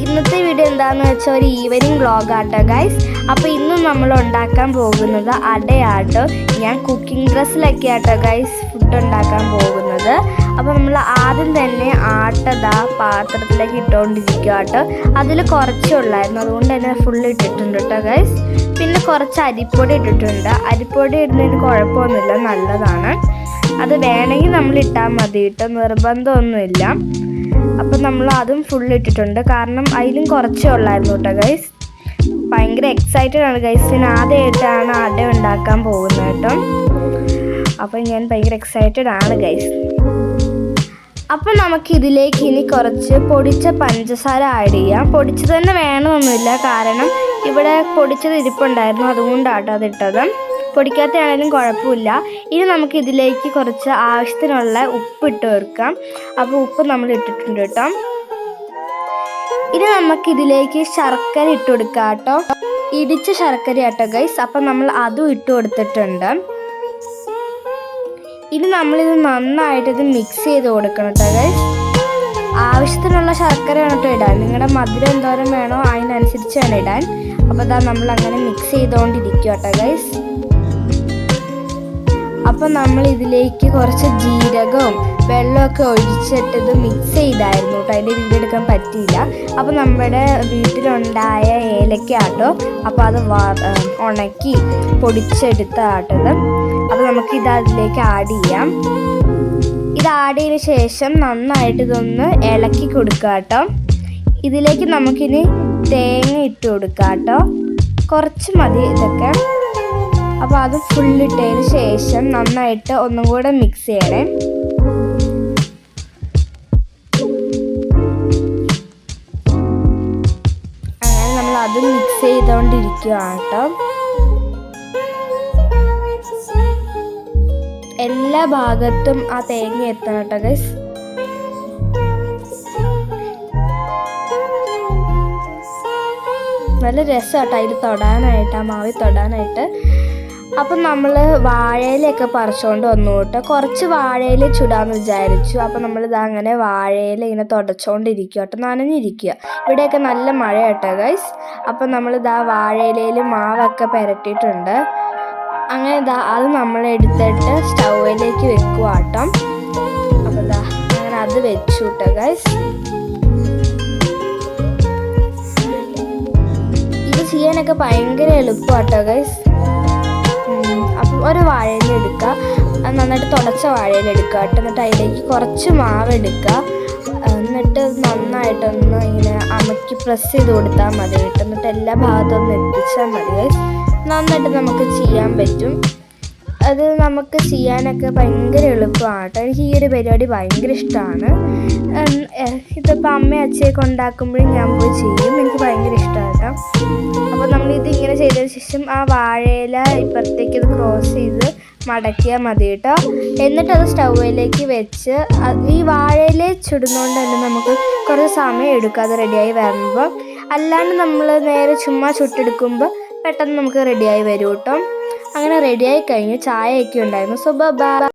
ഇന്നത്തെ വീഡിയോ എന്താണെന്ന് വെച്ചാൽ ഒരു ഈവനിങ് വ്ളോഗാട്ടോ ഗൈസ്. അപ്പോൾ ഇന്നും നമ്മൾ ഉണ്ടാക്കാൻ പോകുന്നത് അടയാട്ടോ. ഞാൻ കുക്കിംഗ് ഡ്രസ്സിലൊക്കെ ആട്ടോ ഗൈസ് ഫുഡ് ഉണ്ടാക്കാൻ പോകുന്നത്. അപ്പോൾ നമ്മൾ ആദ്യം തന്നെ ആട്ടതാ പാത്രത്തിലേക്ക് ഇട്ടുകൊണ്ടിരിക്കുക കേട്ടോ. അതിൽ കുറച്ചുള്ളായിരുന്നു, അതുകൊണ്ട് തന്നെ ഫുള്ള് ഇട്ടിട്ടുണ്ട് കേട്ടോ ഗൈസ്. പിന്നെ കുറച്ച് അരിപ്പൊടി ഇട്ടിട്ടുണ്ട്. അരിപ്പൊടി ഇടുന്നതിന് കുഴപ്പമൊന്നുമില്ല, നല്ലതാണ്. അത് വേണമെങ്കിൽ നമ്മൾ ഇട്ടാൽ മതി കേട്ടോ, നിർബന്ധമൊന്നുമില്ല. അപ്പം നമ്മൾ അതും ഫുൾ ഇട്ടിട്ടുണ്ട്, കാരണം അതിലും കുറച്ചേ ഉള്ളായിരുന്നു കേട്ടോ ഗൈസ്. ഭയങ്കര എക്സൈറ്റഡ് ആണ് ഗൈസ്. ഞാൻ ആദ്യമായിട്ടാണ് അട ഉണ്ടാക്കാൻ പോകുന്നത് കേട്ടോ. അപ്പം ഞാൻ ഭയങ്കര എക്സൈറ്റഡ് ആണ് ഗൈസ്. അപ്പം നമുക്കിതിലേക്ക് ഇനി കുറച്ച് പൊടിച്ച പഞ്ചസാര ആഡ് ചെയ്യാം. പൊടിച്ചത് തന്നെ വേണമെന്നൊന്നുമില്ല, കാരണം ഇവിടെ പൊടിച്ചത് ഇരിപ്പുണ്ടായിരുന്നു, അതുകൊണ്ടാട്ടോ അതിട്ടത്. പൊടിക്കാത്തയാണെങ്കിലും കുഴപ്പമില്ല. ഇനി നമുക്കിതിലേക്ക് കുറച്ച് ആവശ്യത്തിനുള്ള ഉപ്പ് ഇട്ട് വെക്കാം. അപ്പോൾ ഉപ്പ് നമ്മൾ ഇട്ടിട്ടുണ്ട് കേട്ടോ. ഇനി നമുക്കിതിലേക്ക് ശർക്കര ഇട്ട് കൊടുക്കാം കേട്ടോ. ഇടിച്ച ശർക്കര കേട്ടോ ഗൈസ്. അപ്പം നമ്മൾ അതും ഇട്ട് കൊടുത്തിട്ടുണ്ട്. ഇനി നമ്മളിത് നന്നായിട്ട് മിക്സ് ചെയ്ത് കൊടുക്കണം കേട്ടോ ഗൈസ്. ആവശ്യത്തിനുള്ള ശർക്കര വേണം കേട്ടോ ഇടാൻ. നിങ്ങളുടെ മധുരം എന്തോരം വേണോ അതിനനുസരിച്ച് വേണം ഇടാൻ. അപ്പോൾ ഇതാ നമ്മൾ അങ്ങനെ മിക്സ് ചെയ്തുകൊണ്ടിരിക്കും കേട്ടോ ഗൈസ്. അപ്പം നമ്മൾ ഇതിലേക്ക് കുറച്ച് ജീരകവും വെള്ളമൊക്കെ ഒഴിച്ചിട്ട് ഇത് മിക്സ് ചെയ്തായിരുന്നു കേട്ടോ. അതിൻ്റെ വീഡിയോ എടുക്കാൻ പറ്റിയില്ല. അപ്പോൾ നമ്മുടെ വീട്ടിലുണ്ടായ ഏലക്ക ആട്ടോ. അപ്പോൾ അത് ഉണക്കി പൊടിച്ചെടുത്ത ആട്ടത്. അപ്പോൾ നമുക്കിത് അതിലേക്ക് ആഡ് ചെയ്യാം. ഇത് ആഡ് ചെയ്തതിന് ശേഷം നന്നായിട്ട് ഇതൊന്ന് ഇളക്കി കൊടുക്കുക കേട്ടോ. ഇതിലേക്ക് നമുക്കിനി തേങ്ങ ഇട്ട് കൊടുക്കാം കേട്ടോ. കുറച്ച് മതി ഇതൊക്കെ. അപ്പോൾ അത് ഫുള്ളിട്ടതിന് ശേഷം നന്നായിട്ട് ഒന്നും കൂടെ മിക്സ് ചെയ്യണേ. അങ്ങനെ നമ്മൾ അത് മിക്സ് ചെയ്തുകൊണ്ടിരിക്കുകയാണ് കേട്ടോ. എല്ലാ ഭാഗത്തും ആ തേങ്ങ എത്തണം കേട്ടോ ഗൈസ്. നല്ല രസമാട്ടോ അതിൽ തൊടാനായിട്ട്, ആ മാവിൽ തൊടാനായിട്ട്. അപ്പം നമ്മൾ വാഴയിലൊക്കെ പറിച്ചുകൊണ്ട് വന്നു കേട്ടോ. കുറച്ച് വാഴയില ചുടാമെന്ന് വിചാരിച്ചു. അപ്പം നമ്മളിത് അങ്ങനെ വാഴയില ഇങ്ങനെ തുടച്ചുകൊണ്ടിരിക്കുക കേട്ടോ, നനഞ്ഞിരിക്കുക. ഇവിടെയൊക്കെ നല്ല മഴ കേട്ടോ ഗൈസ്. അപ്പം നമ്മളിതാ വാഴയിലയിൽ മാവൊക്കെ പുരട്ടിയിട്ടുണ്ട്. അങ്ങനെ ഇതാ അത് നമ്മളെടുത്തിട്ട് സ്റ്റൗവിലേക്ക് വെക്കുക കേട്ടോ. അപ്പം ഇതാ അങ്ങനെ അത് വെച്ചു കേട്ടോ ഗൈസ്. ഇത് ചെയ്യാനൊക്കെ ഭയങ്കര എളുപ്പമാട്ടോ ഗൈസ്. അപ്പം ഒരു വാഴയില എടുക്കുക, നന്നായിട്ട് തുടച്ച വാഴയില എടുക്കുക കേട്ടോ. എന്നിട്ട് അതിലേക്ക് കുറച്ച് മാവ് എടുക്കുക. എന്നിട്ട് നന്നായിട്ടൊന്ന് ഇങ്ങനെ അമക്കി പ്രസ് ചെയ്ത് കൊടുത്താൽ മതി കേട്ടോ. എന്നിട്ട് എല്ലാ ഭാഗത്തും ഒന്ന് എത്തിച്ചാൽ മതി. നന്നായിട്ട് നമുക്ക് ചെയ്യാൻ പറ്റും. അത് നമുക്ക് ചെയ്യാനൊക്കെ ഭയങ്കര എളുപ്പമാണ് കേട്ടോ. എനിക്ക് ഈ ഒരു പരിപാടി ഭയങ്കര ഇഷ്ടമാണ്. ഇതിപ്പോൾ അമ്മയും അച്ഛയൊക്കെ ഉണ്ടാക്കുമ്പോഴും ഞാൻ പോയി ചെയ്യും. എനിക്ക് ഭയങ്കര ഇഷ്ടമാണ് കേട്ടോ. അപ്പോൾ നമ്മളിത് ഇങ്ങനെ ചെയ്തതിന് ശേഷം ആ വാഴയില ഇപ്പുറത്തേക്ക് ഇത് ക്രോസ് ചെയ്ത് മടക്കിയാൽ മതി കേട്ടോ. എന്നിട്ടത് സ്റ്റൗവിലേക്ക് വെച്ച് ഈ വാഴയില ചുടുന്നതുകൊണ്ട് തന്നെ നമുക്ക് കുറച്ച് സമയം എടുക്കും അത് റെഡിയായി വരുമ്പോൾ. അല്ലാണ്ട് നമ്മൾ നേരെ ചുമ്മാ ചുട്ടെടുക്കുമ്പോൾ പെട്ടെന്ന് നമുക്ക് റെഡിയായി വരും കേട്ടോ. അങ്ങനെ റെഡിയായി കഴിഞ്ഞ് ചായയൊക്കെ ഉണ്ടായിരുന്നു. So by.